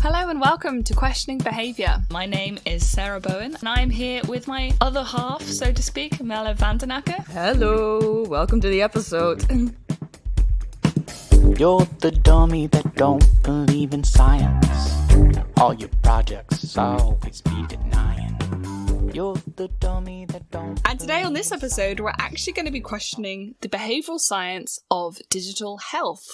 Hello and welcome to Questioning Behaviour. My name is Sarah Bowen and I'm here with my other half, so to speak, Merle van den Akker. Hello, welcome to the episode. You're the dummy that don't believe in science. All your projects always be denying. You're the dummy that don't. And today on this episode, we're actually going to be questioning the behavioural science of digital health.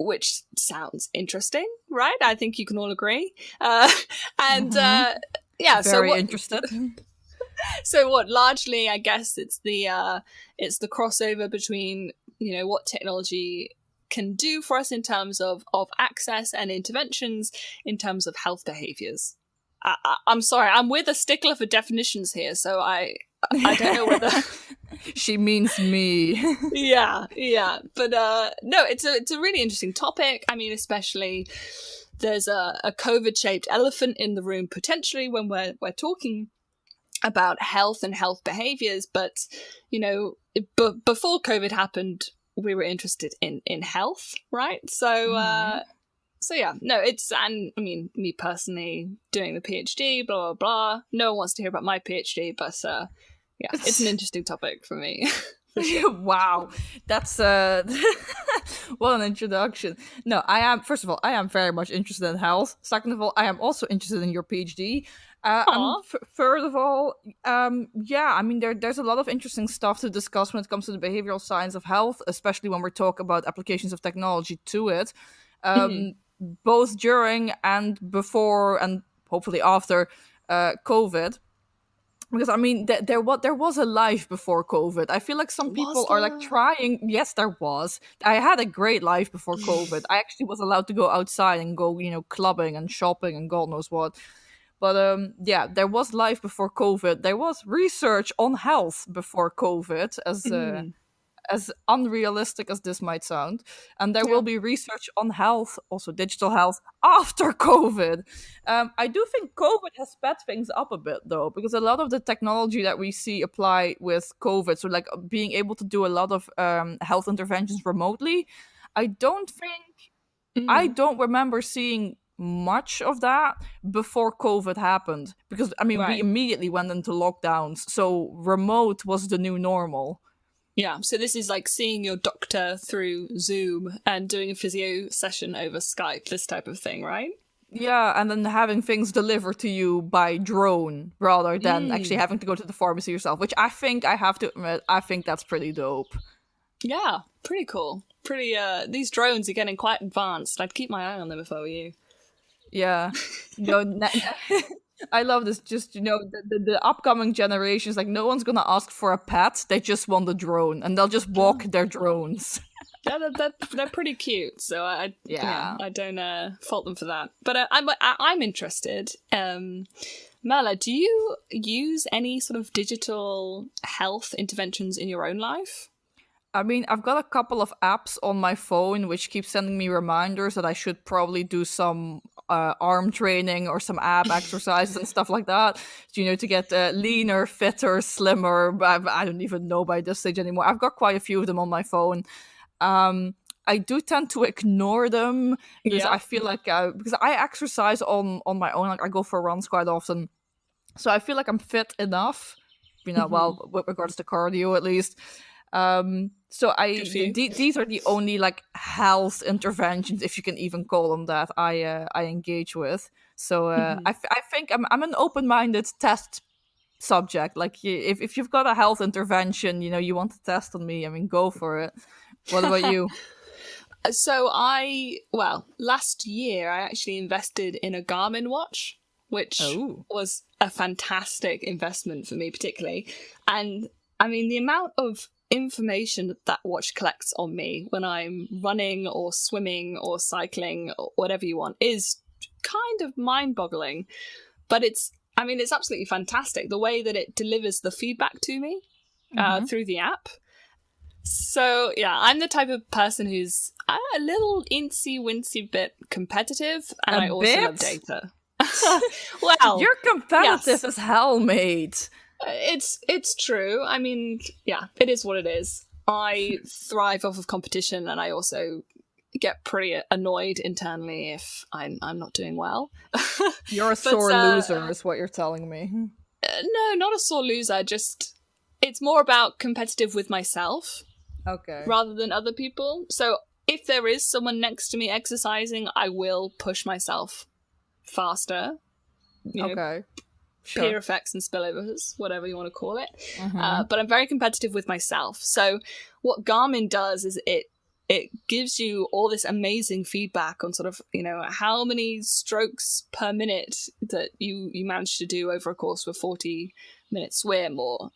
Which sounds interesting, right? I think you can all agree. Yeah, Very interested. So what? Largely, I guess it's the crossover between what technology can do for us in terms of access and interventions in terms of health behaviours. I'm sorry, I'm with a stickler for definitions here, so I don't know whether she means me. yeah, but no, it's a really interesting topic. I mean, especially there's a COVID-shaped elephant in the room potentially when we're talking about health and health behaviors. But before COVID happened, we were interested in health, right? So yeah, no, me personally doing the PhD, blah, blah, blah. No one wants to hear about my PhD, but yeah, it's an interesting topic for me. Wow, that's what an introduction. No, first of all, I am very much interested in health. Second of all, I am also interested in your PhD. Third of all, there's a lot of interesting stuff to discuss when it comes to the behavioral science of health, especially when we talk about applications of technology to it. Both during and before and hopefully after COVID. Because, I mean, there was a life before COVID. I feel like some people are like trying. Yes, there was. I had a great life before COVID. I actually was allowed to go outside and go, clubbing and shopping and God knows what. But yeah, there was life before COVID. There was research on health before COVID, as unrealistic as this might sound. And there will be research on health, also digital health, after COVID. I do think COVID has sped things up a bit, though, because a lot of the technology that we see apply with COVID, so like being able to do a lot of health interventions remotely, I don't remember seeing much of that before COVID happened. Because, we immediately went into lockdowns, so remote was the new normal. Yeah, so this is like seeing your doctor through Zoom and doing a physio session over Skype, this type of thing, right? Yeah, and then having things delivered to you by drone rather than actually having to go to the pharmacy yourself, which I think, I have to admit, I think that's pretty dope. Yeah, pretty cool. These drones are getting quite advanced. I'd keep my eye on them if I were you. Yeah. I love this. Just, the upcoming generations, like, no one's going to ask for a pet. They just want a drone, and they'll just walk their drones. Yeah, they're pretty cute. So I don't fault them for that. But I'm interested. Merle, do you use any sort of digital health interventions in your own life? I mean, I've got a couple of apps on my phone which keep sending me reminders that I should probably do some arm training or some ab exercises and stuff like that, to get leaner, fitter, slimmer. I don't even know by this stage anymore. I've got quite a few of them on my phone. I do tend to ignore them because I feel like because I exercise on my own, like I go for runs quite often, so I feel like I'm fit enough, well, with regards to cardio at least. So these are the only like health interventions, if you can even call them that, I engage with. So I think I'm an open-minded test subject. Like if you've got a health intervention, you want to test on me, go for it. What about you? So last year I actually invested in a Garmin watch, which was a fantastic investment for me particularly. And the amount of information that watch collects on me when I'm running or swimming or cycling or whatever you want is kind of mind-boggling. But it's absolutely fantastic the way that it delivers the feedback to me through the app. So yeah, I'm the type of person who's a little incy-wincy bit competitive, and I also love data. Well, you're competitive as hell, mate. It's true. It is what it is. I thrive off of competition, and I also get pretty annoyed internally if I'm not doing well. You're a sore loser is what you're telling me. No, not a sore loser, just it's more about competitive with myself rather than other people. So if there is someone next to me exercising, I will push myself faster. Peer effects and spillovers, whatever you want to call it. But I'm very competitive with myself. So what Garmin does is it gives you all this amazing feedback on sort of, how many strokes per minute that you manage to do over a course of a 40-minute swim or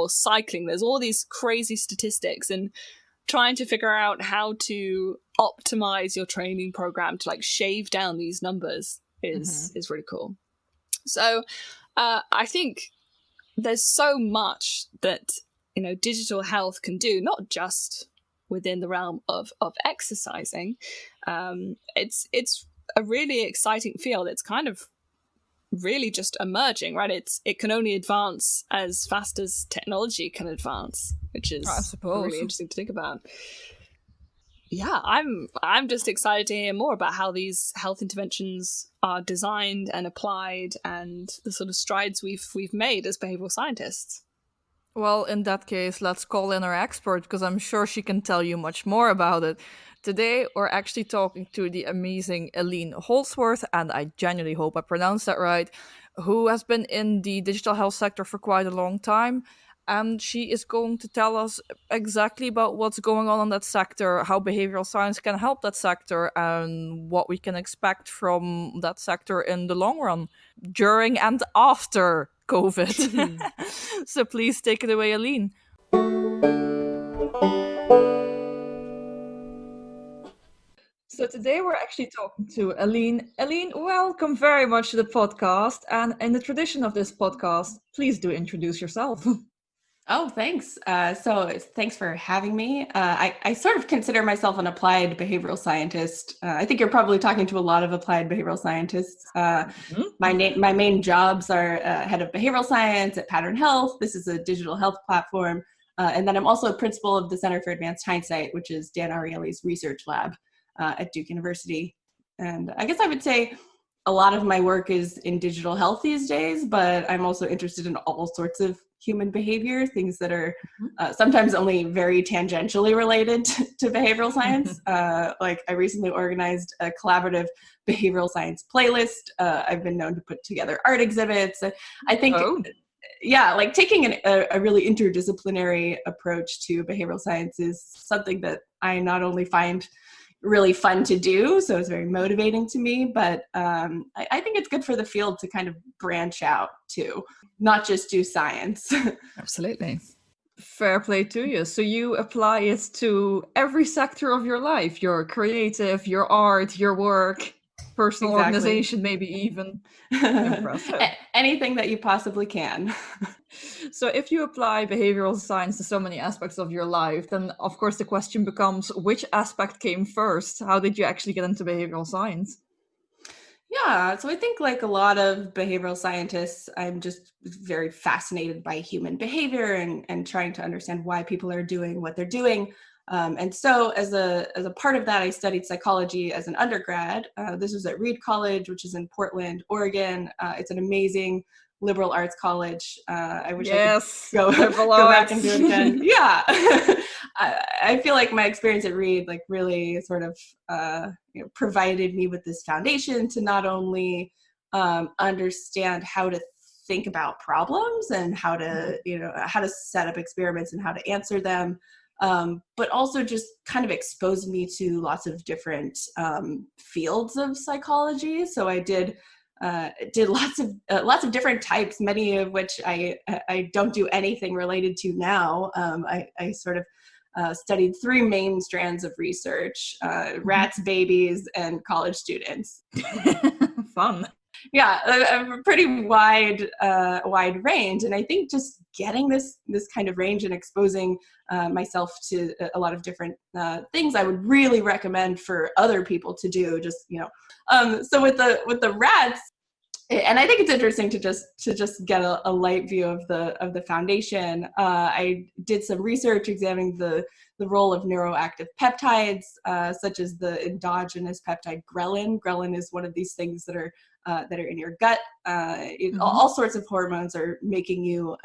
cycling. There's all these crazy statistics, and trying to figure out how to optimize your training program to like shave down these numbers is really cool. So I think there's so much that, digital health can do, not just within the realm of exercising. It's a really exciting field. It's kind of really just emerging, right? It can only advance as fast as technology can advance, which is really interesting to think about. Yeah, I'm just excited to hear more about how these health interventions are designed and applied, and the sort of strides we've made as behavioral scientists. Well, in that case, let's call in our expert, because I'm sure she can tell you much more about it. Today, we're actually talking to the amazing Aline Holzwarth, and I genuinely hope I pronounced that right, who has been in the digital health sector for quite a long time. And she is going to tell us exactly about what's going on in that sector, how behavioral science can help that sector, and what we can expect from that sector in the long run, during and after COVID. So please take it away, Aline. So today we're actually talking to Aline. Aline, welcome very much to the podcast. And in the tradition of this podcast, please do introduce yourself. Oh, thanks. So thanks for having me. I sort of consider myself an applied behavioral scientist. I think you're probably talking to a lot of applied behavioral scientists. My main jobs are head of behavioral science at Pattern Health. This is a digital health platform. And then I'm also a principal of the Center for Advanced Hindsight, which is Dan Ariely's research lab at Duke University. And I guess I would say a lot of my work is in digital health these days, but I'm also interested in all sorts of human behavior, things that are sometimes only very tangentially related to behavioral science. Like I recently organized a collaborative behavioral science playlist. I've been known to put together art exhibits. I think, like taking a really interdisciplinary approach to behavioral science is something that I not only find really fun to do, so it's very motivating to me, but I think it's good for the field to kind of branch out too, not just do science. Absolutely. Fair play to you. So you apply it to every sector of your life, your creative, your art, your work, personal organization, maybe even. Impressive. Anything that you possibly can. So if you apply behavioral science to so many aspects of your life, then of course the question becomes, which aspect came first? How did you actually get into behavioral science? Yeah, so I think like a lot of behavioral scientists, I'm just very fascinated by human behavior and trying to understand why people are doing what they're doing. And so as a part of that, I studied psychology as an undergrad. This was at Reed College, which is in Portland, Oregon. It's an amazing liberal arts college. I wish I could go back and do it again. Yeah. I feel like my experience at Reed like really sort of provided me with this foundation to not only understand how to think about problems and how to set up experiments and how to answer them, but also just kind of exposed me to lots of different fields of psychology. So I did lots of different types, many of which I don't do anything related to now. I sort of studied three main strands of research: rats, babies, and college students. Fun. Yeah, a pretty wide range, and I think just getting this kind of range and exposing myself to a lot of different things, I would really recommend for other people to do. Just so with the rats, and I think it's interesting to just get a light view of the foundation. I did some research examining the the role of neuroactive peptides, such as the endogenous peptide ghrelin. Ghrelin is one of these things that are in your gut. All sorts of hormones are making you,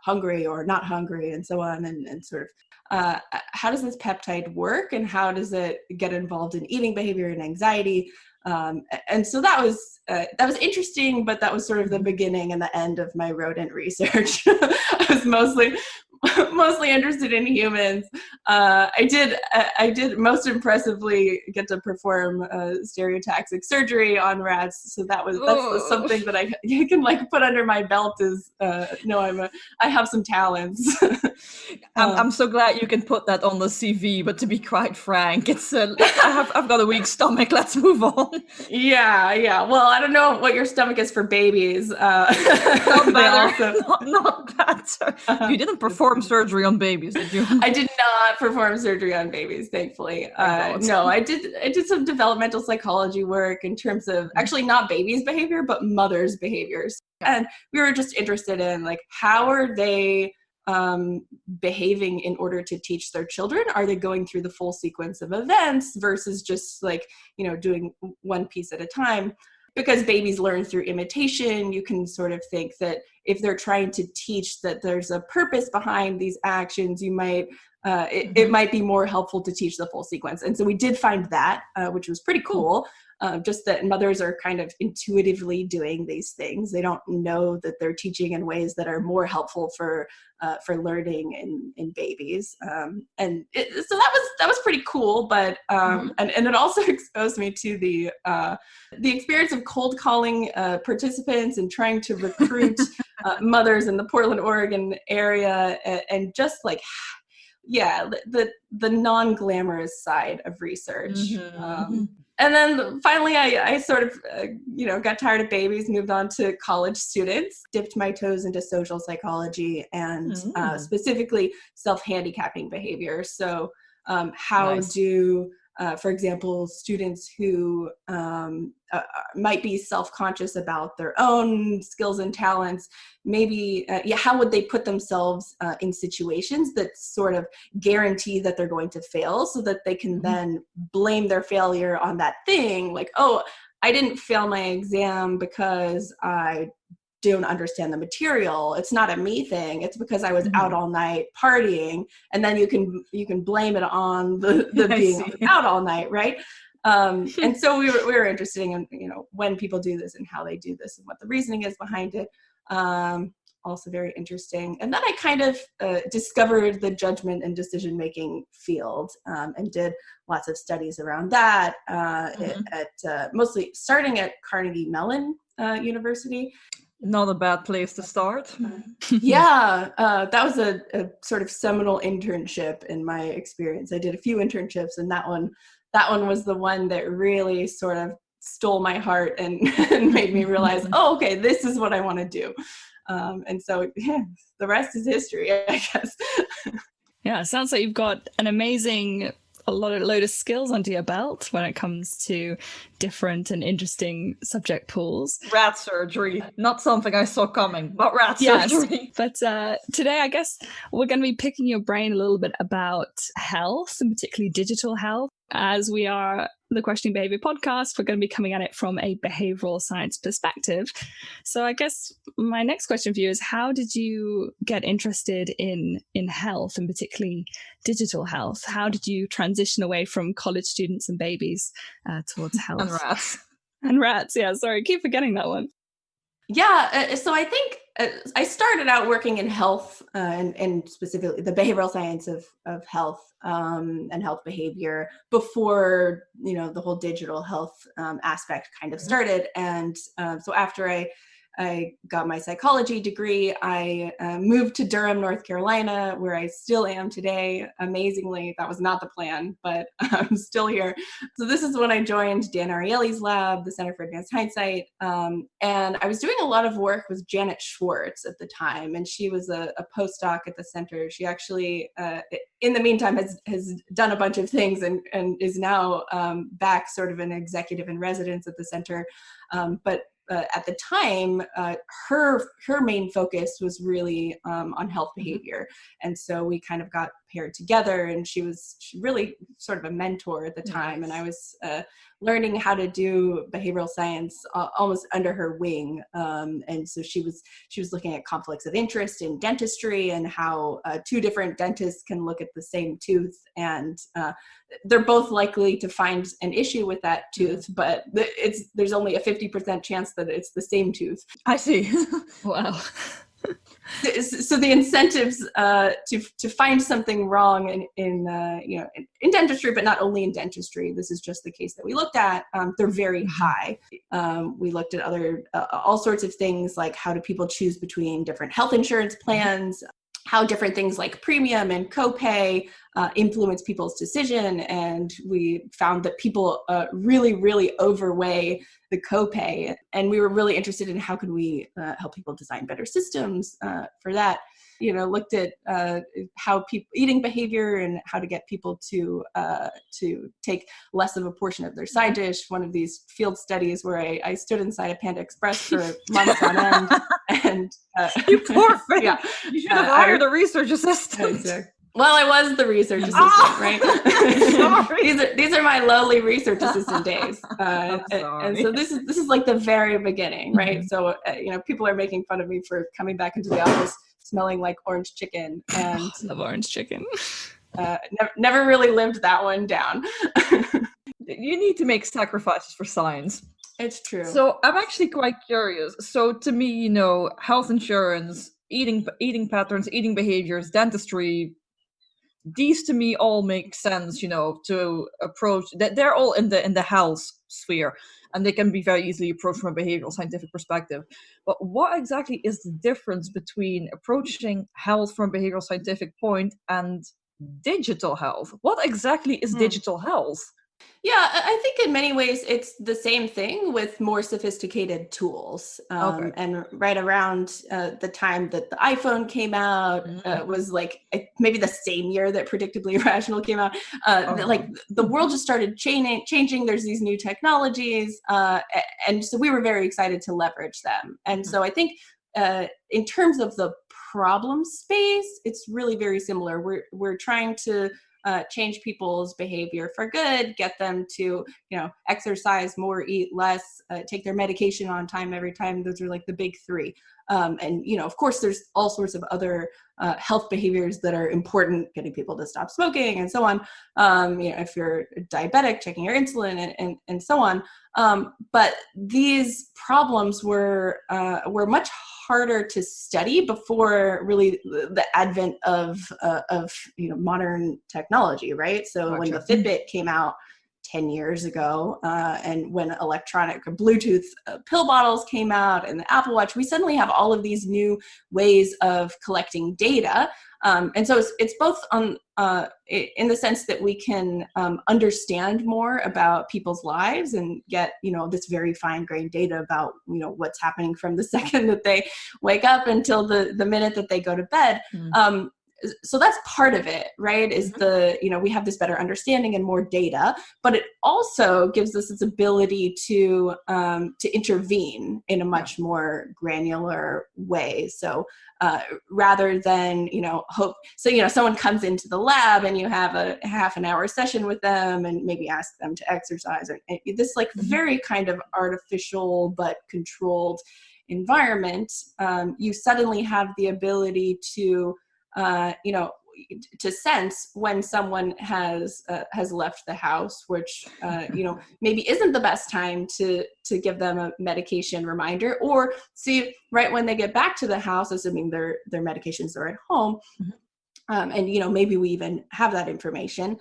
hungry or not hungry, and so on, and sort of how does this peptide work, and how does it get involved in eating behavior and anxiety? And so that was interesting, but that was sort of the beginning and the end of my rodent research. I was mostly interested in humans. I did most impressively get to perform stereotaxic surgery on rats, so that's something that I can like put under my belt is I have some talents. I'm so glad you can put that on the CV, but to be quite frank, it's I've got a weak stomach. Let's move on. Yeah. Well, I don't know what your stomach is for babies. Not better. Not better. You didn't perform surgery on babies, did you? I did not perform surgery on babies, thankfully. No, I did some developmental psychology work in terms of actually not babies' behavior, but mothers' behaviors. And we were just interested in like, how are they behaving in order to teach their children? Are they going through the full sequence of events versus just like, doing one piece at a time? Because babies learn through imitation, you can sort of think that if they're trying to teach that there's a purpose behind these actions, you might it might be more helpful to teach the full sequence. And so we did find that, which was pretty cool. Just that mothers are kind of intuitively doing these things. They don't know that they're teaching in ways that are more helpful for learning in babies. So that was pretty cool. But and it also exposed me to the experience of cold calling participants and trying to recruit mothers in the Portland, Oregon area, and just like, the non-glamorous side of research. And then finally, I sort of, got tired of babies, moved on to college students, dipped my toes into social psychology and specifically self-handicapping behavior. So how do, for example, students who might be self-conscious about their own skills and talents, maybe, how would they put themselves in situations that sort of guarantee that they're going to fail so that they can then blame their failure on that thing? Like, oh, I didn't fail my exam because I don't understand the material. It's not a me thing. It's because I was out all night partying. And then you can blame it on the being out all night, right? And so we were interested in, when people do this and how they do this and what the reasoning is behind it. Also very interesting. And then I kind of discovered the judgment and decision-making field and did lots of studies around that at mostly starting at Carnegie Mellon University. Not a bad place to start. That was a sort of seminal internship in my experience. I did a few internships, and that one was the one that really sort of stole my heart and made me realize, oh, okay, this is what I want to do. And so the rest is history, I guess. Yeah, it sounds like you've got a load of skills under your belt when it comes to different and interesting subject pools. Rat surgery, not something I saw coming, but rat surgery. But today, I guess we're going to be picking your brain a little bit about health, and particularly digital health. As we are the Questioning Behaviour podcast, we're going to be coming at it from a behavioural science perspective. So I guess my next question for you is, how did you get interested in health, and particularly digital health? How did you transition away from college students and babies towards health? And rats. And rats, yeah, sorry, I keep forgetting that one. Yeah, so I think I started out working in health and specifically the behavioral science of health and health behavior before, the whole digital health aspect kind of started. And so after I got my psychology degree, I moved to Durham, North Carolina, where I still am today. Amazingly, that was not the plan, but I'm still here. So this is when I joined Dan Ariely's lab, the Center for Advanced Hindsight. And I was doing a lot of work with Janet Schwartz at the time, and she was a postdoc at the center. She actually, in the meantime, has done a bunch of things and is now back sort of an executive in residence at the center. But at the time, her main focus was really on health behavior. And so we kind of got paired together. And she was really sort of a mentor at the time. And I was learning how to do behavioral science almost under her wing. And so she was looking at conflicts of interest in dentistry and how two different dentists can look at the same tooth, and they're both likely to find an issue with that tooth, but there's only a 50% chance that it's the same tooth. I see. Wow. So the incentives to find something wrong in dentistry, but not only in dentistry, this is just the case that we looked at, they're very high. We looked at other all sorts of things, like how do people choose between different health insurance plans, how different things like premium and copay influence people's decision. And we found that people really, really overweigh the copay. And we were really interested in how could we help people design better systems for that. Looked at how people eating behavior and how to get people to take less of a portion of their side dish. One of these field studies where I stood inside a Panda Express for months on end. And you poor thing. Yeah, you should have hired a research assistant. Well, I was the research assistant, right? these are my lowly research assistant days, and so this is like the very beginning, right? So people are making fun of me for coming back into the office smelling like orange chicken, and I love orange chicken. Never really lived that one down. You need to make sacrifices for science. It's true. So I'm actually quite curious. So to me, health insurance, eating patterns, eating behaviors, dentistry, these to me all make sense, to approach that. They're all in the health sphere, and they can be very easily approached from a behavioral scientific perspective. But what exactly is the difference between approaching health from a behavioral scientific point and digital health? What exactly is digital health? Yeah, I think in many ways it's the same thing with more sophisticated tools. And right around the time that the iPhone came out, was like maybe the same year that Predictably Irrational came out. Like the world just started changing. There's these new technologies, and so we were very excited to leverage them. And so I think in terms of the problem space, it's really very similar. We're trying to change people's behavior for good, get them to, exercise more, eat less, take their medication on time every time. Those are like the big three. And, of course, there's all sorts of other health behaviors that are important, getting people to stop smoking and so on. If you're diabetic, checking your insulin and so on. But these problems were much harder to study before really the advent of modern technology, right? So when the Fitbit came out 10 years ago, and when electronic Bluetooth pill bottles came out and the Apple Watch, we suddenly have all of these new ways of collecting data. And so it's both on in the sense that we can understand more about people's lives and get, this very fine-grained data about, what's happening from the second that they wake up until the minute that they go to bed. So that's part of it, right? Is we have this better understanding and more data, but it also gives us this ability to intervene in a much more granular way. So rather than, hope, so, someone comes into the lab and you have a half an hour session with them and maybe ask them to exercise, or this like very kind of artificial but controlled environment, you suddenly have the ability to to sense when someone has left the house, which maybe isn't the best time to give them a medication reminder, or see right when they get back to the house, assuming their medications are at home. And maybe we even have that information.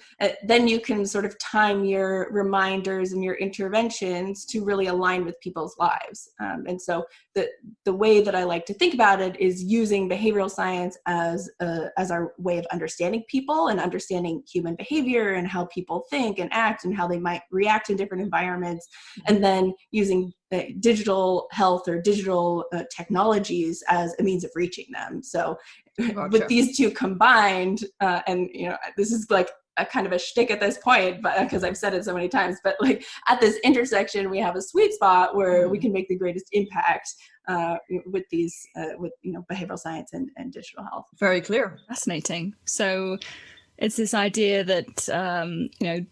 Then you can sort of time your reminders and your interventions to really align with people's lives. And so the way that I like to think about it is using behavioral science as our way of understanding people and understanding human behavior and how people think and act and how they might react in different environments, and then using digital health or digital technologies as a means of reaching them. So with these two combined, and this is like a kind of a shtick at this point, but because I've said it so many times, but like at this intersection, we have a sweet spot where we can make the greatest impact with these, with behavioral science and digital health. Very clear. Fascinating. So It's this idea that,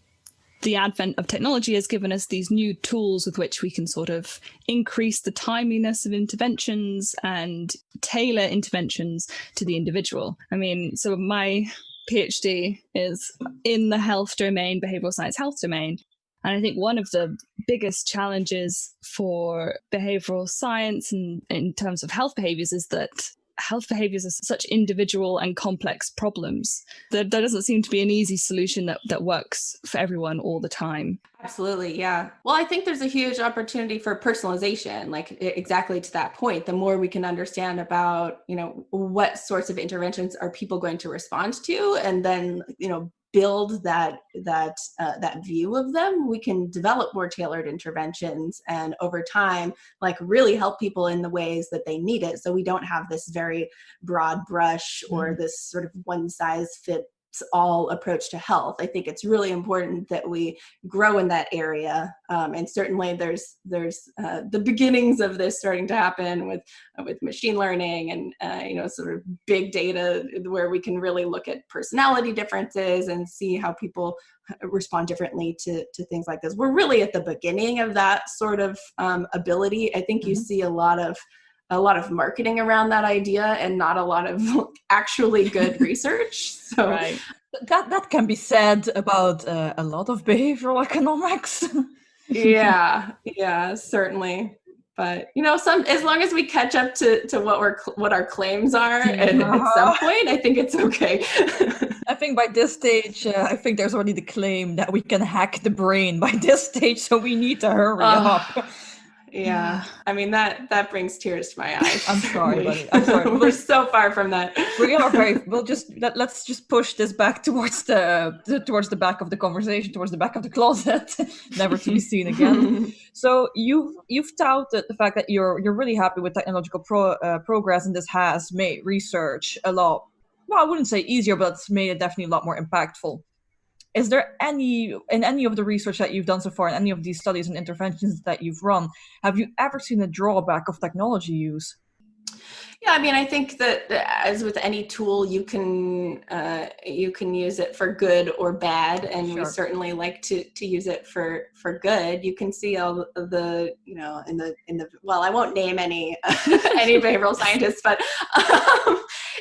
the advent of technology has given us these new tools with which we can sort of increase the timeliness of interventions and tailor interventions to the individual. I mean, so my PhD is in the health domain, behavioral science health domain. And I think one of the biggest challenges for behavioral science and in terms of health behaviors is that health behaviors are such individual and complex problems that there doesn't seem to be an easy solution that works for everyone all the time. Absolutely. Yeah. Well, I think there's a huge opportunity for personalization, like exactly to that point. The more we can understand about, what sorts of interventions are people going to respond to, and then, build that view of them, we can develop more tailored interventions and over time like really help people in the ways that they need it, so we don't have this very broad brush or this sort of one size fits all approach to health. I think it's really important that we grow in that area, and certainly there's the beginnings of this starting to happen with machine learning and sort of big data, where we can really look at personality differences and see how people respond differently to things like this. We're really at the beginning of that sort of ability. I think you see a lot of marketing around that idea and not a lot of actually good research. So right. That can be said about a lot of behavioral economics. Yeah, certainly. But as long as we catch up to what our claims are, and at some point, I think it's okay. I think by this stage, I think there's already the claim that we can hack the brain by this stage, so we need to hurry up. Yeah, I mean that brings tears to my eyes. I'm sorry, buddy. I'm sorry. We're so far from that. We are very. Let's just push this back towards the back of the conversation, towards the back of the closet, never to be seen again. So you've touted the fact that you're really happy with technological progress, and this has made research a lot. Well, I wouldn't say easier, but it's made it definitely a lot more impactful. Is there any of the research that you've done so far, in any of these studies and interventions that you've run, have you ever seen a drawback of technology use? Yeah, I mean, I think that as with any tool, you can use it for good or bad, and Sure. We certainly like to use it for good. You can see all the in the well, I won't name any any behavioral scientists, but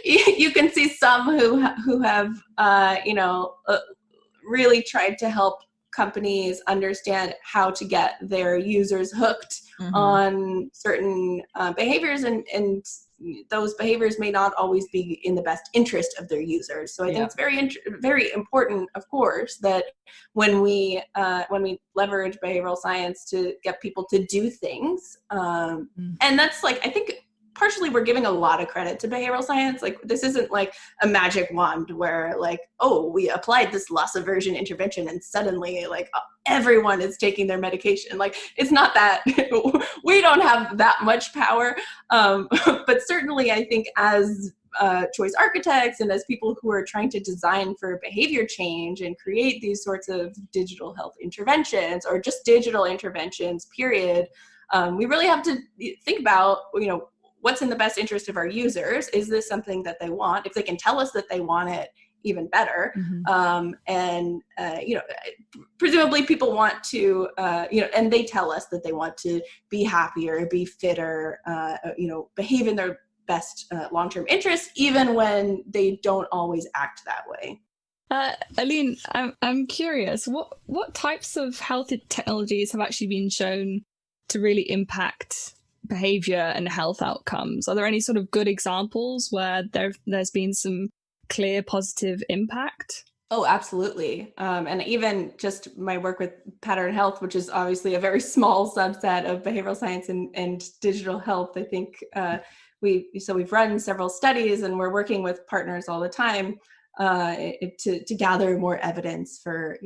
you can see some who have really tried to help companies understand how to get their users hooked on certain behaviors, and those behaviors may not always be in the best interest of their users. So I think it's very important, of course, that when we leverage behavioral science to get people to do things, and that's like, I think partially we're giving a lot of credit to behavioral science. Like, this isn't like a magic wand where like, oh, we applied this loss aversion intervention and suddenly like everyone is taking their medication. Like, it's not that. We don't have that much power. But certainly I think as choice architects and as people who are trying to design for behavior change and create these sorts of digital health interventions or just digital interventions, period, we really have to think about, what's in the best interest of our users. Is this something that they want? If they can tell us that they want it, even better. Presumably people want to, and they tell us that they want to be happier, be fitter, behave in their best long-term interests, even when they don't always act that way. Aline, I'm curious, what types of health technologies have actually been shown to really impact behavior and health outcomes? Are there any sort of good examples where there's been some clear positive impact? Oh, absolutely. And even just my work with Pattern Health, which is obviously a very small subset of behavioral science and digital health. I think we've run several studies, and we're working with partners all the time to gather more evidence for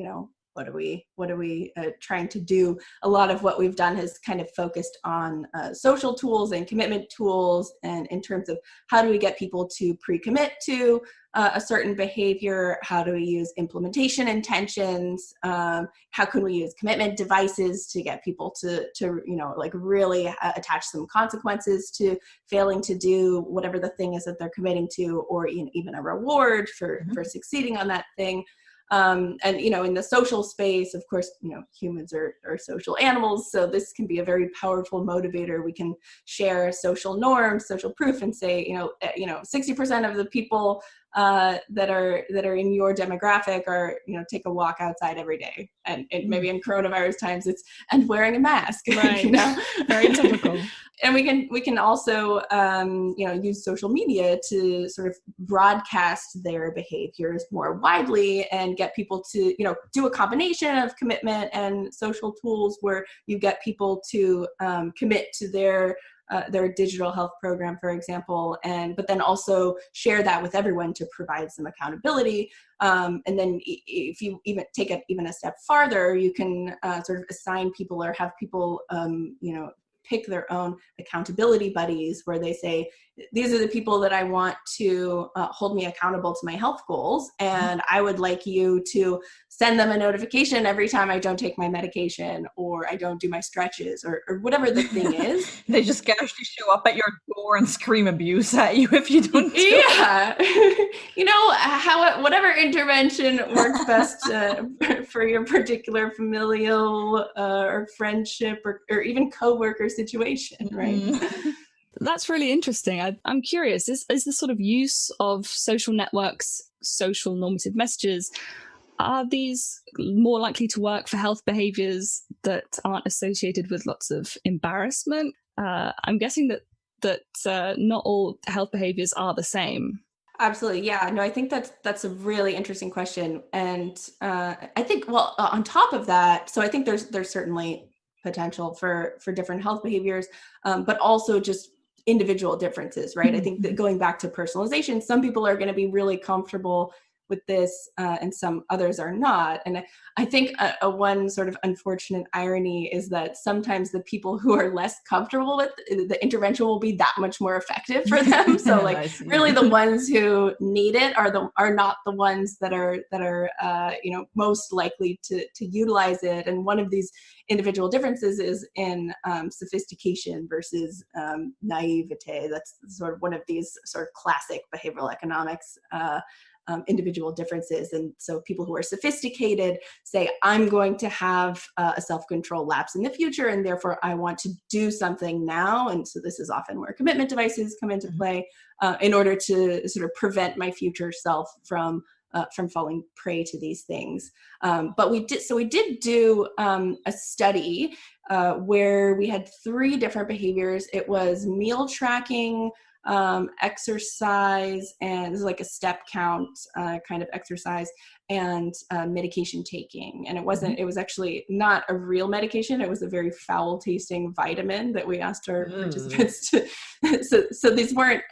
what are we trying to do? A lot of what we've done has kind of focused on social tools and commitment tools, and in terms of how do we get people to pre-commit to a certain behavior, how do we use implementation intentions, how can we use commitment devices to get people to like really attach some consequences to failing to do whatever the thing is that they're committing to, or even a reward for succeeding on that thing. And, in the social space, of course, humans are social animals. So this can be a very powerful motivator. We can share social norms, social proof, and say, 60% of the people that are in your demographic are, take a walk outside every day. And maybe in coronavirus times, and wearing a mask, right? Very typical. And we can also, use social media to sort of broadcast their behaviors more widely and get people to, do a combination of commitment and social tools where you get people to commit to their digital health program, for example, but then also share that with everyone to provide some accountability. And then if you even take it even a step farther, you can sort of assign people or have people, pick their own accountability buddies, where they say, these are the people that I want to hold me accountable to my health goals. And I would like you to send them a notification every time I don't take my medication, or I don't do my stretches, or whatever the thing is. They just casually show up at your door and scream abuse at you if you don't do it. Whatever intervention works best for your particular familial or friendship or even coworker situation, right? Mm-hmm. That's really interesting. I'm curious, is the sort of use of social networks, social normative messages, are these more likely to work for health behaviors that aren't associated with lots of embarrassment? I'm guessing that not all health behaviors are the same. Absolutely. Yeah, no, I think that's a really interesting question. And I think, on top of that, so I think there's certainly potential for different health behaviors, but also just individual differences, right? I think that going back to personalization, some people are going to be really comfortable with this and some others are not. And I think a one sort of unfortunate irony is that sometimes the people who are less comfortable with the intervention will be that much more effective for them. So really the ones who need it are not the ones that are most likely to utilize it. And one of these individual differences is in sophistication versus naivete. That's sort of one of these sort of classic behavioral economics individual differences. And so people who are sophisticated say, I'm going to have a self-control lapse in the future, and therefore I want to do something now. And so this is often where commitment devices come into play in order to sort of prevent my future self from falling prey to these things. But we did do a study where we had 3 different behaviors. It was meal tracking, exercise, and this is like a step count kind of exercise, and medication taking. And it was actually not a real medication. It was a very foul tasting vitamin that we asked our participants to. So these weren't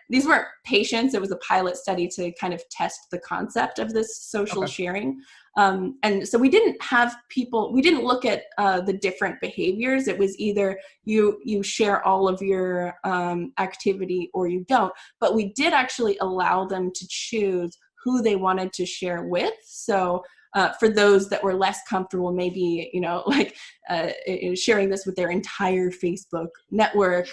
patients. It was a pilot study to kind of test the concept of this social sharing. And so we didn't look at the different behaviors. It was either you share all of your activity or you don't, but we did actually allow them to choose who they wanted to share with. So for those that were less comfortable, maybe, sharing this with their entire Facebook network,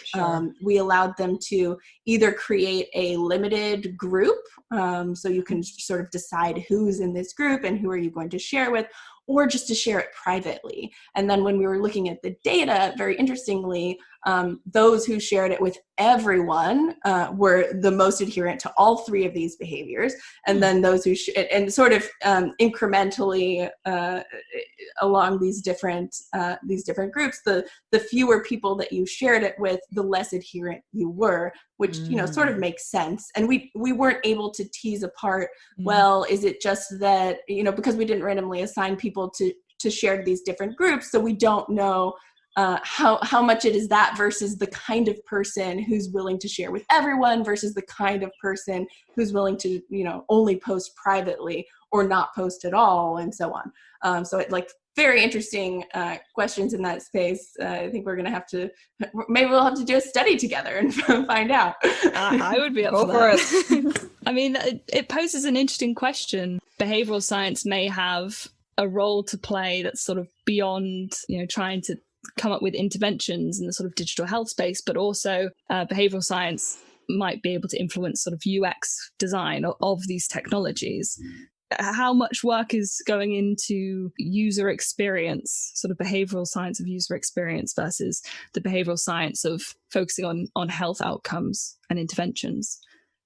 we allowed them to either create a limited group, so you can sort of decide who's in this group and who are you going to share with, or just to share it privately. And then when we were looking at the data, very interestingly, those who shared it with everyone were the most adherent to all 3 of these behaviors. And then those who and sort of incrementally along these different groups, the fewer people that you shared it with, the less adherent you were, which sort of makes sense. And we weren't able to tease apart, well, is it just that, because we didn't randomly assign people to share these different groups, so we don't know how much it is that versus the kind of person who's willing to share with everyone versus the kind of person who's willing to only post privately, or not post at all, and so on. So it like very interesting questions in that space. I think maybe we'll have to do a study together and find out. I would be up for that. I mean, it poses an interesting question. Behavioral science may have a role to play that's sort of beyond, trying to come up with interventions in the sort of digital health space, but also behavioral science might be able to influence sort of UX design of these technologies. How much work is going into user experience, sort of behavioral science of user experience versus the behavioral science of focusing on health outcomes and interventions?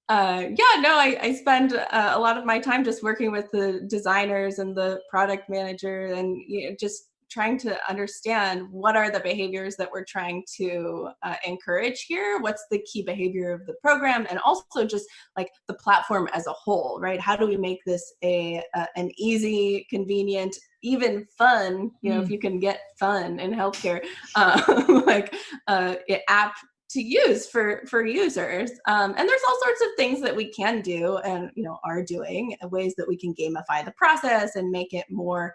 I spend a lot of my time just working with the designers and the product manager, and just trying to understand what are the behaviors that we're trying to encourage here, what's the key behavior of the program, and also just like the platform as a whole, right? How do we make this an easy, convenient, even fun, if you can get fun in healthcare, app to use for users. And there's all sorts of things that we can do and are doing, ways that we can gamify the process and make it more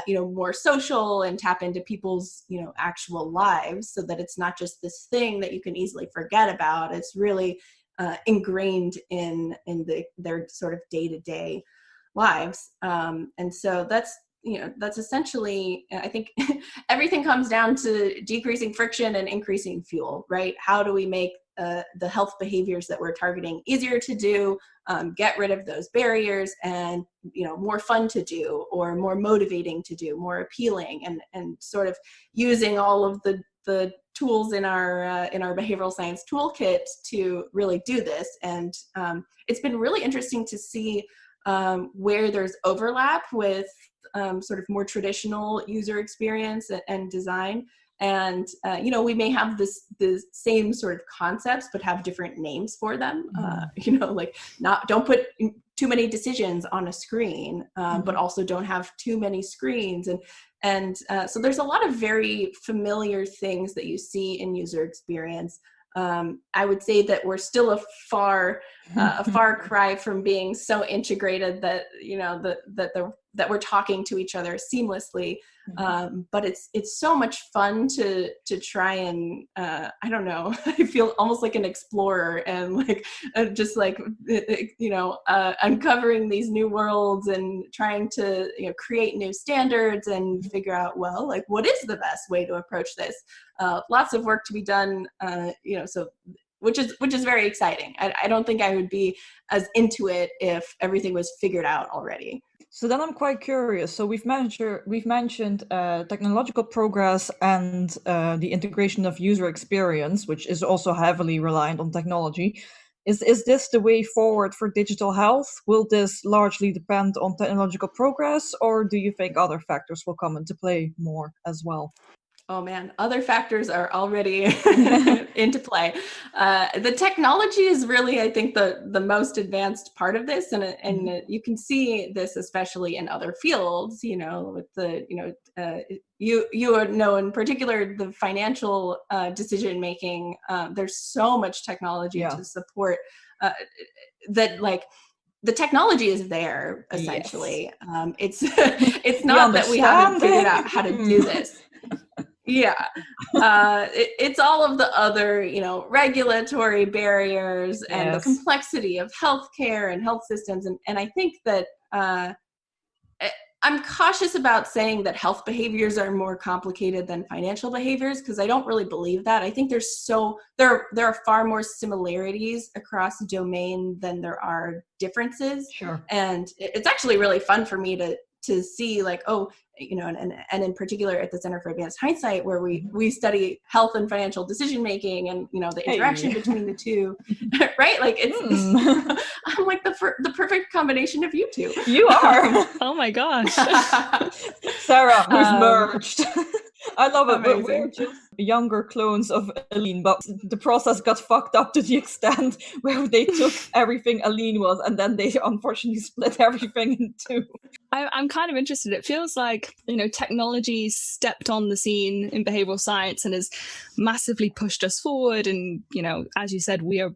more social and tap into people's, actual lives, so that it's not just this thing that you can easily forget about. It's really ingrained in their sort of day-to-day lives. And so that's essentially, I think everything comes down to decreasing friction and increasing fuel, right? How do we make the health behaviors that we're targeting easier to do, get rid of those barriers, and more fun to do, or more motivating to do, more appealing, and sort of using all of the tools in our behavioral science toolkit to really do this. And it's been really interesting to see where there's overlap with sort of more traditional user experience and design. And we may have the same sort of concepts, but have different names for them. Don't put too many decisions on a screen, but also don't have too many screens. And so there's a lot of very familiar things that you see in user experience. I would say that we're still a far cry from being so integrated that that we're talking to each other seamlessly. But it's so much fun to try and I don't know, I feel almost like an explorer, and uncovering these new worlds and trying to create new standards and figure out, well, like, what is the best way to approach this? Lots of work to be done, so which is very exciting. I don't think I would be as into it if everything was figured out already. So then I'm quite curious. So we've mentioned technological progress and the integration of user experience, which is also heavily reliant on technology. Is this the way forward for digital health? Will this largely depend on technological progress, or do you think other factors will come into play more as well? Oh man, other factors are already into play. The technology is really, I think, the most advanced part of this, and you can see this especially in other fields. With the you know in particular the financial decision making. There's so much technology to support that. Like, the technology is there essentially. Yes. It's not that we haven't figured out how to do this. Yeah, it's all of the other, regulatory barriers and the complexity of healthcare and health systems. And I think that I'm cautious about saying that health behaviors are more complicated than financial behaviors, because I don't really believe that. I think there are far more similarities across domain than there are differences. Sure. And it's actually really fun for me to see, like, and in particular at the Center for Advanced Hindsight, where we study health and financial decision making, and the interaction between the two, right? Like, I'm like the perfect combination of you two. You are. Oh my gosh, Sarah, we've merged. I love it. Amazing. We're just younger clones of Aline, but the process got fucked up to the extent where they took everything Aline was, and then they unfortunately split everything in two. I'm kind of interested. It feels like, technology stepped on the scene in behavioral science and has massively pushed us forward. And, as you said, we are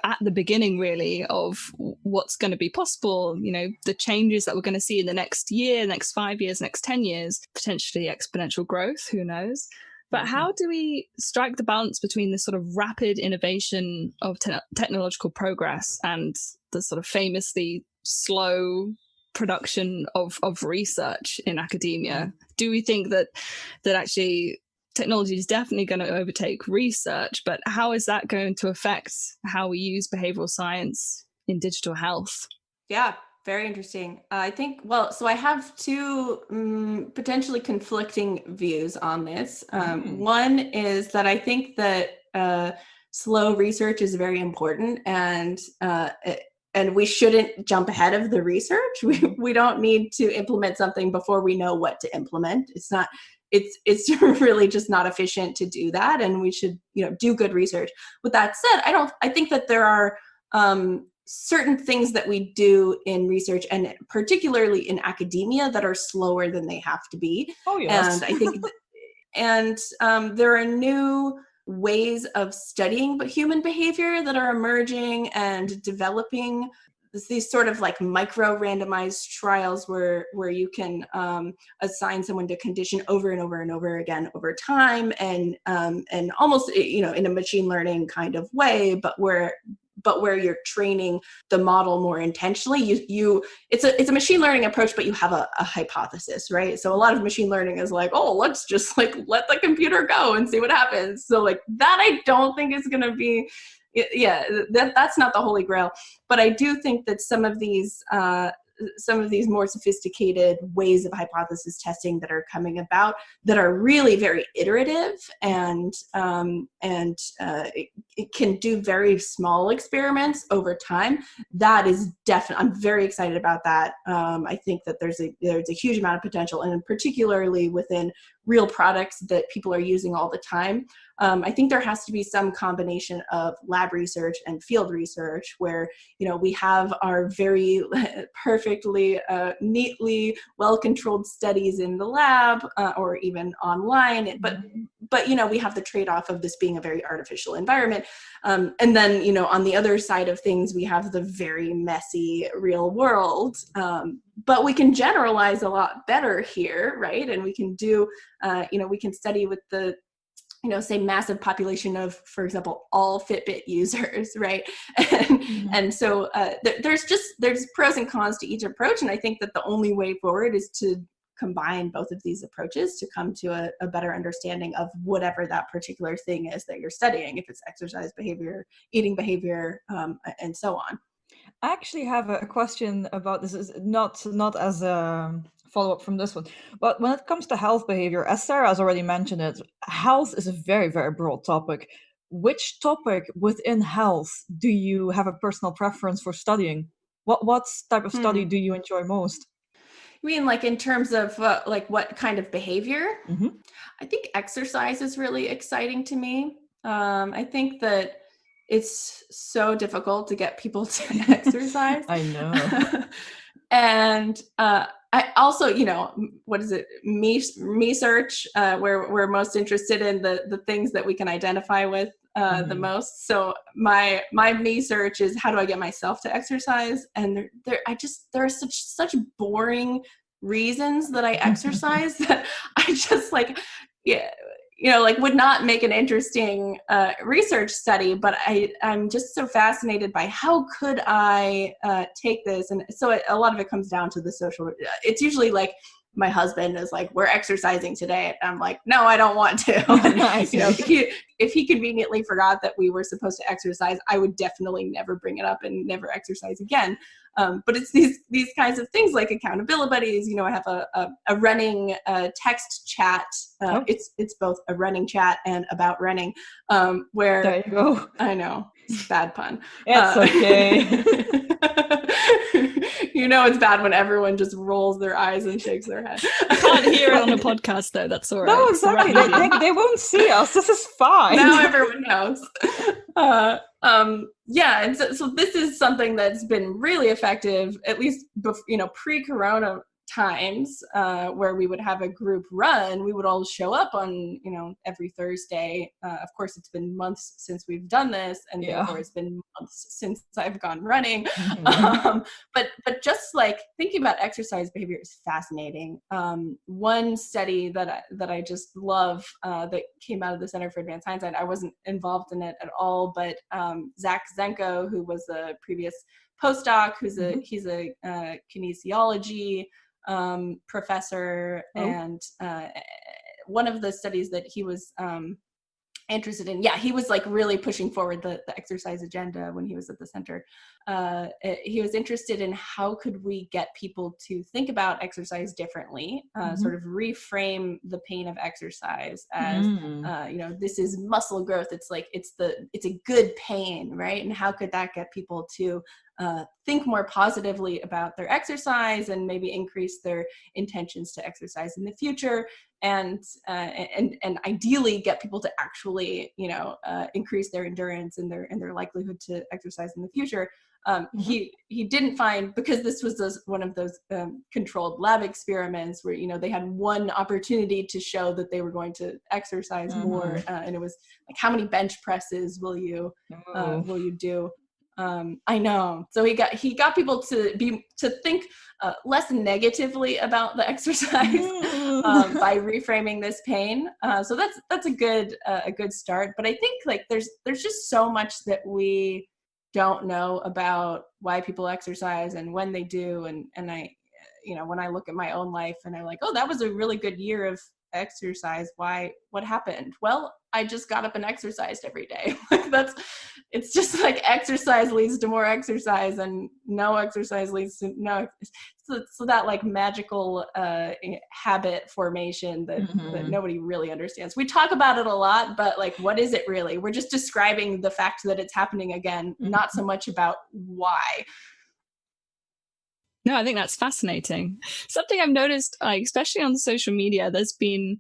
at the beginning really of what's going to be possible, the changes that we're going to see in the next year, next 5 years, next 10 years, potentially exponential growth, who knows. But how do we strike the balance between this sort of rapid innovation of technological progress and the sort of famously slow production of research in academia? Do we think that actually technology is definitely going to overtake research, but how is that going to affect how we use behavioral science in digital health? Yeah, very interesting. I think, so I have two potentially conflicting views on this. One is that I think that slow research is very important, and we shouldn't jump ahead of the research. We don't need to implement something before we know what to implement. It's really just not efficient to do that, and we should do good research. With that said, I think that there are certain things that we do in research, and particularly in academia, that are slower than they have to be. Oh yes. And I think there are new ways of studying human behavior that are emerging and developing, these sort of like micro randomized trials where you can assign someone to condition over and over and over again over time, and almost in a machine learning kind of way, but where you're training the model more intentionally. It's a machine learning approach, but you have a hypothesis, right? So a lot of machine learning is like, oh, let's just like let the computer go and see what happens. So like that, I don't think is going to be, that's not the holy grail. But I do think that some of these more sophisticated ways of hypothesis testing that are coming about, that are really very iterative, and it can do very small experiments over time. That is definitely, I'm very excited about that. I think that there's a huge amount of potential, and particularly within real products that people are using all the time. I think there has to be some combination of lab research and field research where, we have our very perfectly, neatly, well-controlled studies in the lab or even online. But we have the trade-off of this being a very artificial environment. And then, on the other side of things, we have the very messy real world. But we can generalize a lot better here, right? And we can do, we can study with the, say massive population of, for example, all Fitbit users, right? And so there's pros and cons to each approach. And I think that the only way forward is to combine both of these approaches to come to a better understanding of whatever that particular thing is that you're studying, if it's exercise behavior, eating behavior, and so on. I actually have a question about this. Is not as a follow-up from this one, but when it comes to health behavior, as Sarah has already mentioned it, health is a very, very broad topic. Which topic within health do you have a personal preference for studying? What type of study do you enjoy most? You mean like in terms of like what kind of behavior? I think exercise is really exciting to me. I think that it's so difficult to get people to exercise. I know. And I also, what is it? Me search, where we're most interested in the things that we can identify with the most. So my me search is, how do I get myself to exercise? And there are such boring reasons that I exercise that I just like, would not make an interesting research study, but I'm just so fascinated by how could I take this. And so a lot of it comes down to the social, it's usually like, my husband is like, we're exercising today. And I'm like, no, I don't want to. If he conveniently forgot that we were supposed to exercise, I would definitely never bring it up and never exercise again. But it's these kinds of things like accountability buddies. I have a running text chat. It's both a running chat and about running. Where there you go. I know, it's a bad pun. It's okay. It's bad when everyone just rolls their eyes and shakes their head. I can't hear it on a podcast though. That's all right. No, exactly. They won't see us. This is fine. Now everyone knows. And so this is something that's been really effective, at least pre-corona times where we would have a group run. We would all show up on, every Thursday. Of course, it's been months since we've done this, and therefore it's been months since I've gone running. But just like thinking about exercise behavior is fascinating. One study that I just love that came out of the Center for Advanced Hindsight, I wasn't involved in it at all, but Zach Zenko, who was a previous postdoc, he's a kinesiology professor, and one of the studies that he was interested in, he was like really pushing forward the exercise agenda when he was at the center. He was interested in how could we get people to think about exercise differently, sort of reframe the pain of exercise as this is muscle growth. It's like it's a good pain, right? And how could that get people to think more positively about their exercise and maybe increase their intentions to exercise in the future, and ideally get people to actually increase their endurance and their likelihood to exercise in the future. He didn't find, because this was one of those controlled lab experiments where they had one opportunity to show that they were going to exercise more, and it was like, how many bench presses will you do? I know. So he got people to think less negatively about the exercise by reframing this pain. So that's a good start. But I think like there's just so much that we don't know about why people exercise and when they do. And I, when I look at my own life and I'm like, oh, that was a really good year of exercise. What happened? Well, I just got up and exercised every day. It's just like exercise leads to more exercise, and no exercise leads to no. So that like magical habit formation that nobody really understands. We talk about it a lot, but like, what is it really? We're just describing the fact that it's happening again, not so much about why. No, I think that's fascinating. Something I've noticed, especially on social media, there's been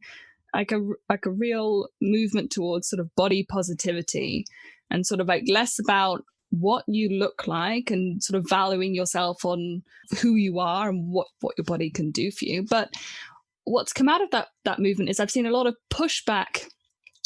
like a real movement towards sort of body positivity, and sort of like less about what you look like and sort of valuing yourself on who you are and what your body can do for you. But what's come out of that movement is I've seen a lot of pushback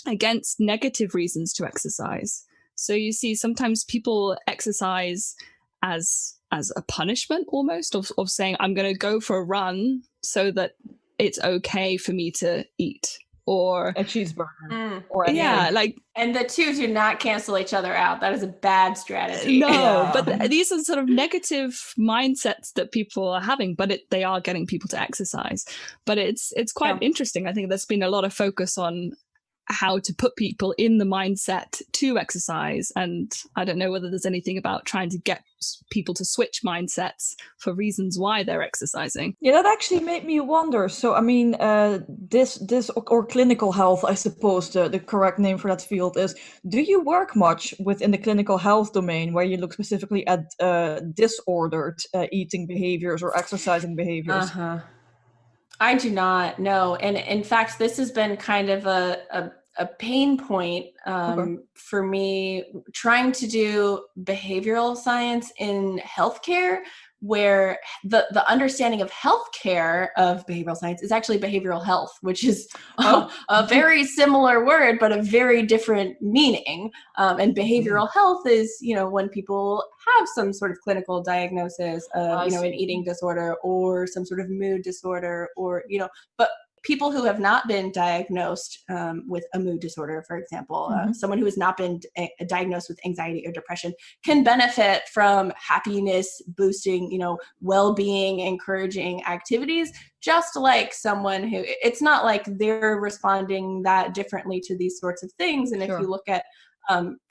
against negative reasons to exercise. So you see sometimes people exercise as a punishment almost, of saying, I'm going to go for a run so that it's okay for me to eat, or a cheeseburger, or like, and the two do not cancel each other out. That is a bad strategy. No, but these are sort of negative mindsets that people are having, but they are getting people to exercise. But it's quite interesting. I think there's been a lot of focus on how to put people in the mindset to exercise. And I don't know whether there's anything about trying to get people to switch mindsets for reasons why they're exercising. Yeah, that actually made me wonder. So, I mean, this or clinical health, I suppose the correct name for that field is, do you work much within the clinical health domain where you look specifically at disordered eating behaviors or exercising behaviors? I do not, no. And in fact, this has been kind of a pain point for me, trying to do behavioral science in healthcare, where the understanding of healthcare of behavioral science is actually behavioral health, which is a very similar word, but a very different meaning. And behavioral health is, when people have some sort of clinical diagnosis of, an eating disorder or some sort of mood disorder, or, but people who have not been diagnosed with a mood disorder, for example, someone who has not been diagnosed with anxiety or depression can benefit from happiness boosting, well-being encouraging activities, just like someone who, it's not like they're responding that differently to these sorts of things. And if you look at,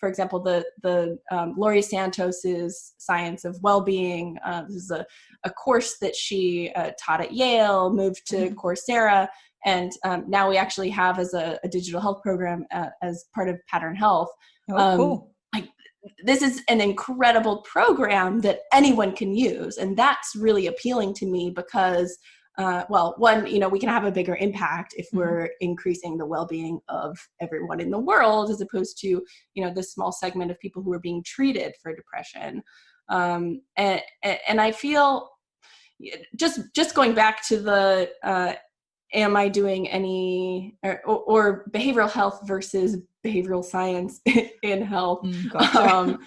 for example, the Laurie Santos's Science of Wellbeing, this is a course that she taught at Yale, moved to Coursera, and now we actually have as a digital health program as part of Pattern Health. Cool. This is an incredible program that anyone can use, and that's really appealing to me because one, we can have a bigger impact if we're increasing the well-being of everyone in the world, as opposed to, this small segment of people who are being treated for depression. And I feel, just going back to the am I doing any or behavioral health versus behavioral science in health. Gotcha.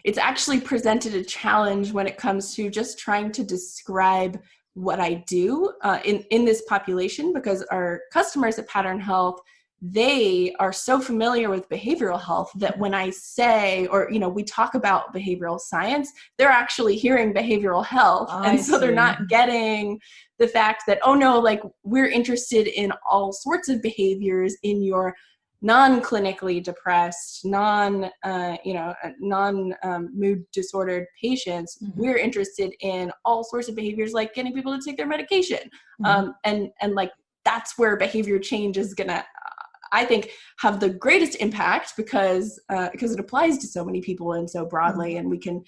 It's actually presented a challenge when it comes to just trying to describe what I do in this population, because our customers at Pattern Health, they are so familiar with behavioral health that when I say, or, we talk about behavioral science, they're actually hearing behavioral health. And so they're not getting the fact that, oh no, like we're interested in all sorts of behaviors in your non-clinically depressed, non-mood disordered patients. We're interested in all sorts of behaviors, like getting people to take their medication. And like, that's where behavior change is gonna, I think, have the greatest impact because it applies to so many people and so broadly, and we can,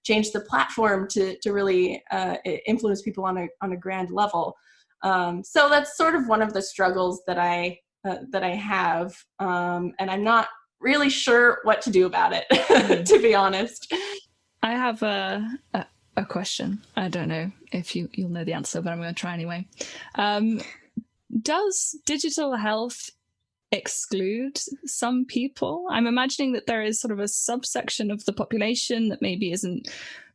change the platform to really influence people on a grand level. So that's sort of one of the struggles that I have, and I'm not really sure what to do about it, to be honest. I have a question. I don't know if you'll know the answer, but I'm going to try anyway. Does digital health exclude some people? I'm imagining that there is sort of a subsection of the population that maybe isn't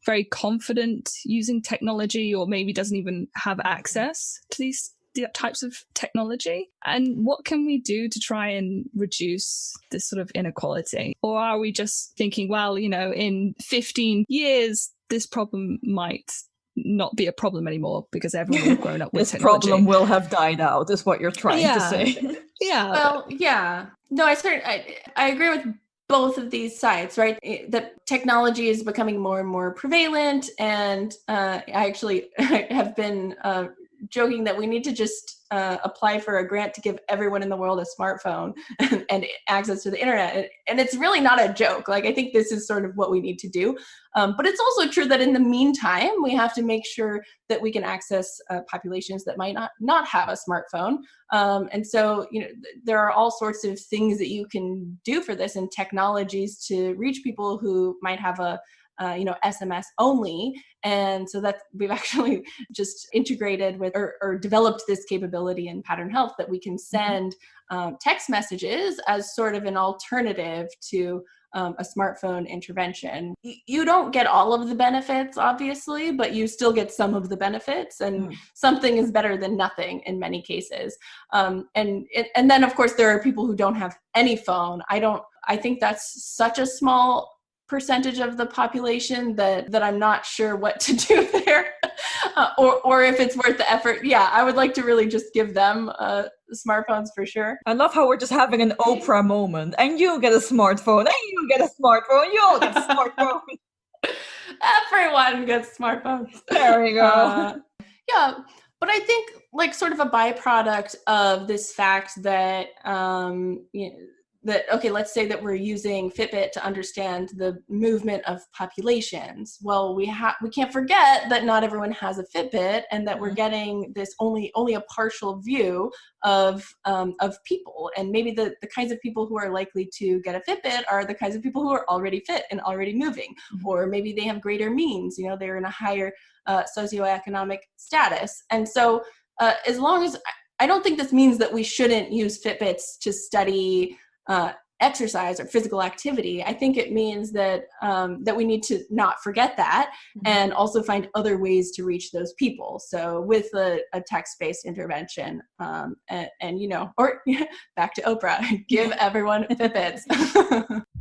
very confident using technology, or maybe doesn't even have access to these types of technology. And what can we do to try and reduce this sort of inequality? Or are we just thinking, well, in 15 years, this problem might not be a problem anymore because everyone will have grown up with this technology. Problem will have died out, is what you're trying to say. Yeah. Well, yeah. No, I agree with both of these sides, right? That technology is becoming more and more prevalent, and I actually have been joking that we need to just apply for a grant to give everyone in the world a smartphone and access to the internet. And it's really not a joke. Like, I think this is sort of what we need to do. But it's also true that in the meantime, we have to make sure that we can access populations that might not have a smartphone. And so, there are all sorts of things that you can do for this, and technologies to reach people who might have a SMS only. And so that we've actually just integrated with or developed this capability in Pattern Health that we can send text messages as sort of an alternative to a smartphone intervention. You don't get all of the benefits, obviously, but you still get some of the benefits, and something is better than nothing in many cases. And then, of course, there are people who don't have any phone. I think that's such a small percentage of the population that I'm not sure what to do there, or if it's worth the effort. Yeah, I would like to really just give them smartphones for sure. I love how we're just having an Oprah moment, and you get a smartphone, and you get a smartphone, you all get a smartphone. Everyone gets smartphones. There you go. Yeah, but I think like sort of a byproduct of this fact that okay, let's say that we're using Fitbit to understand the movement of populations. Well, we can't forget that not everyone has a Fitbit, and that we're getting this only a partial view of people. And maybe the kinds of people who are likely to get a Fitbit are the kinds of people who are already fit and already moving, or maybe they have greater means. They're in a higher socioeconomic status. And so, as long as I don't think this means that we shouldn't use Fitbits to study exercise or physical activity. I think it means that that we need to not forget that, and also find other ways to reach those people. So with a text-based intervention, or back to Oprah, give everyone Fitbits.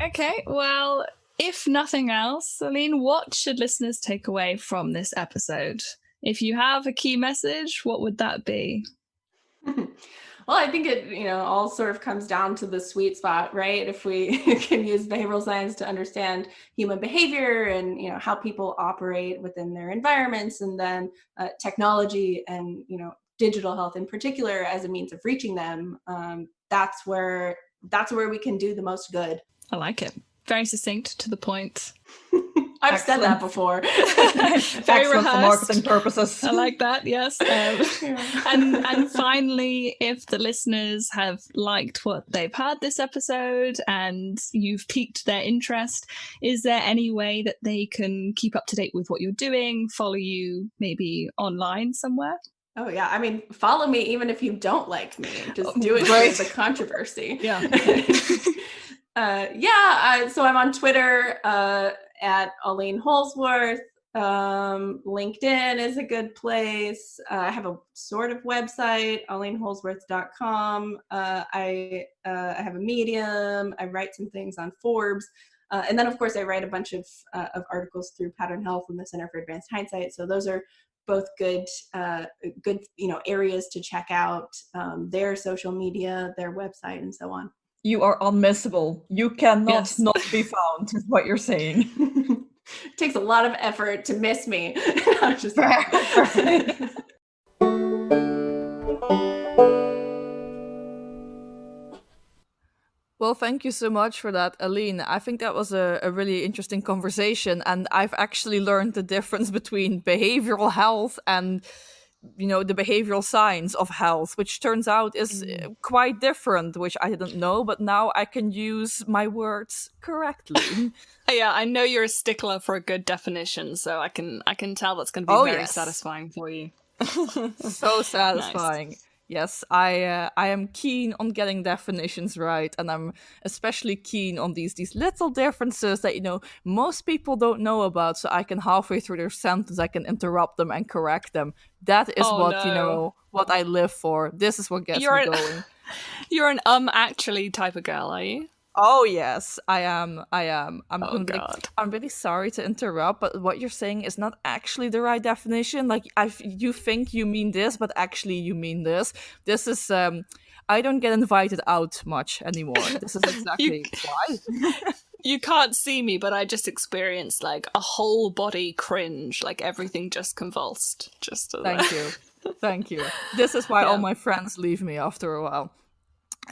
Okay, well, if nothing else, Aline, what should listeners take away from this episode? If you have a key message, what would that be? Well, I think it, all sort of comes down to the sweet spot, right? If we can use behavioral science to understand human behavior and, how people operate within their environments, and then technology and, digital health in particular as a means of reaching them, that's where we can do the most good. I like it. Very succinct, to the point. I've said that before. Very Excellent for rehearsed. marketing purposes. I like that, yes. And finally, if the listeners have liked what they've heard this episode and you've piqued their interest, is there any way that they can keep up to date with what you're doing, follow you maybe online somewhere? Oh yeah, I mean, follow me even if you don't like me. Just do it for the controversy. Yeah. So I'm on Twitter at Aline Holzwarth. LinkedIn is a good place. I have a sort of website, alineholzwarth.com. I have a Medium. I write some things on Forbes. And then, of course, I write a bunch of articles through Pattern Health and the Center for Advanced Hindsight. So those are both good areas to check out, their social media, their website, and so on. You are unmissable. You cannot not be found, is what you're saying. It takes a lot of effort to miss me. Just Well, thank you so much for that, Aline. I think that was a really interesting conversation, and I've actually learned the difference between behavioral health and, the behavioral science of health, which turns out is quite different, which I didn't know, but now I can use my words correctly. Yeah, I know you're a stickler for a good definition, so I can tell that's going to be very satisfying for you. So satisfying. Nice. Yes, I am keen on getting definitions right, and I'm especially keen on these little differences that most people don't know about. So I can halfway through their sentence, I can interrupt them and correct them. That is what I live for. This is what gets me going. You're an actually type of girl, are you? Oh yes, I am. I'm really sorry to interrupt, but what you're saying is not actually the right definition. Like you think you mean this, but actually you mean this. This is I don't get invited out much anymore. This is exactly why. You can't see me, but I just experienced like a whole body cringe, like everything just convulsed. Thank you. This is why all my friends leave me after a while.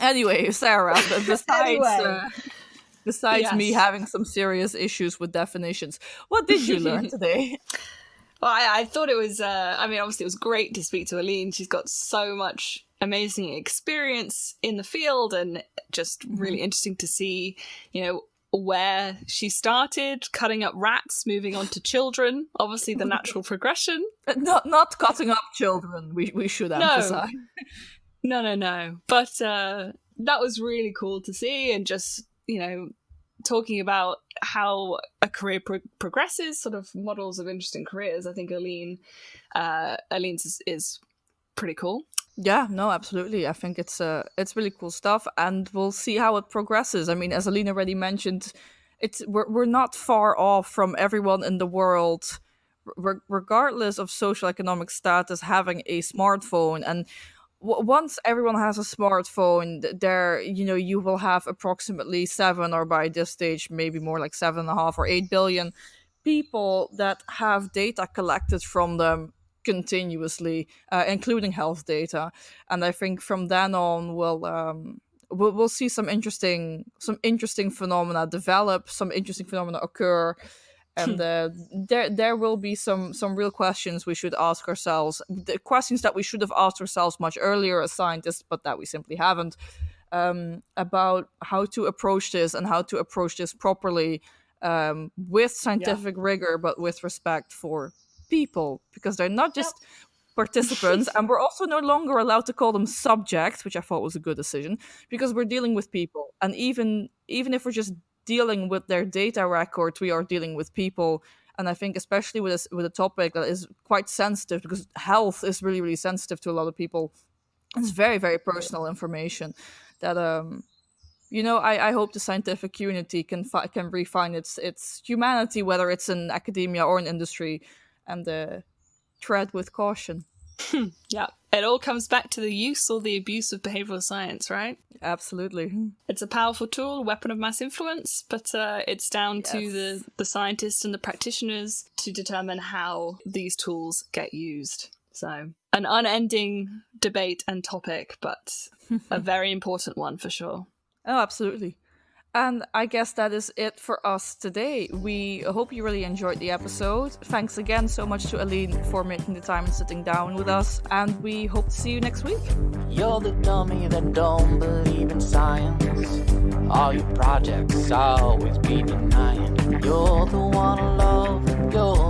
Anyway, Sarah, besides me having some serious issues with definitions, what did you learn today? Well, I thought it was, obviously it was great to speak to Aline. She's got so much amazing experience in the field and just really interesting to see, where she started, cutting up rats, moving on to children, obviously the natural progression. Not cutting up children, we should emphasize. No. But that was really cool to see, and just, talking about how a career progresses, sort of models of interesting careers. I think Aline's is pretty cool. Yeah, no, absolutely. I think it's really cool stuff, and we'll see how it progresses. I mean, as Aline already mentioned, we're not far off from everyone in the world, regardless of socioeconomic status, having a smartphone. And once everyone has a smartphone, there, you will have approximately 7, or by this stage, maybe more like 7.5 or 8 billion people that have data collected from them continuously, including health data. And I think from then on, we'll see some interesting phenomena develop, some interesting phenomena occur. And there will be some real questions we should ask ourselves, the questions that we should have asked ourselves much earlier as scientists, but that we simply haven't, about how to approach this and how to approach this properly, with scientific rigor, but with respect for people, because they're not just participants, and we're also no longer allowed to call them subjects, which I thought was a good decision, because we're dealing with people. And even if we're just dealing with their data records, we are dealing with people. And I think especially with a topic that is quite sensitive, because health is really, really sensitive to a lot of people. It's very, very personal information that I hope the scientific community can refine its humanity, whether it's in academia or in industry, and tread with caution. Yeah, it all comes back to the use or the abuse of behavioral science, right? Absolutely. It's a powerful tool, a weapon of mass influence, but it's down to the scientists and the practitioners to determine how these tools get used. So an unending debate and topic, but a very important one for sure. Oh, absolutely. And I guess that is it for us today. We hope you really enjoyed the episode. Thanks again so much to Aline for making the time and sitting down with us. And we hope to see you next week. You're the dummy that don't believe in science. All your projects always be denying. You're the one I love. You're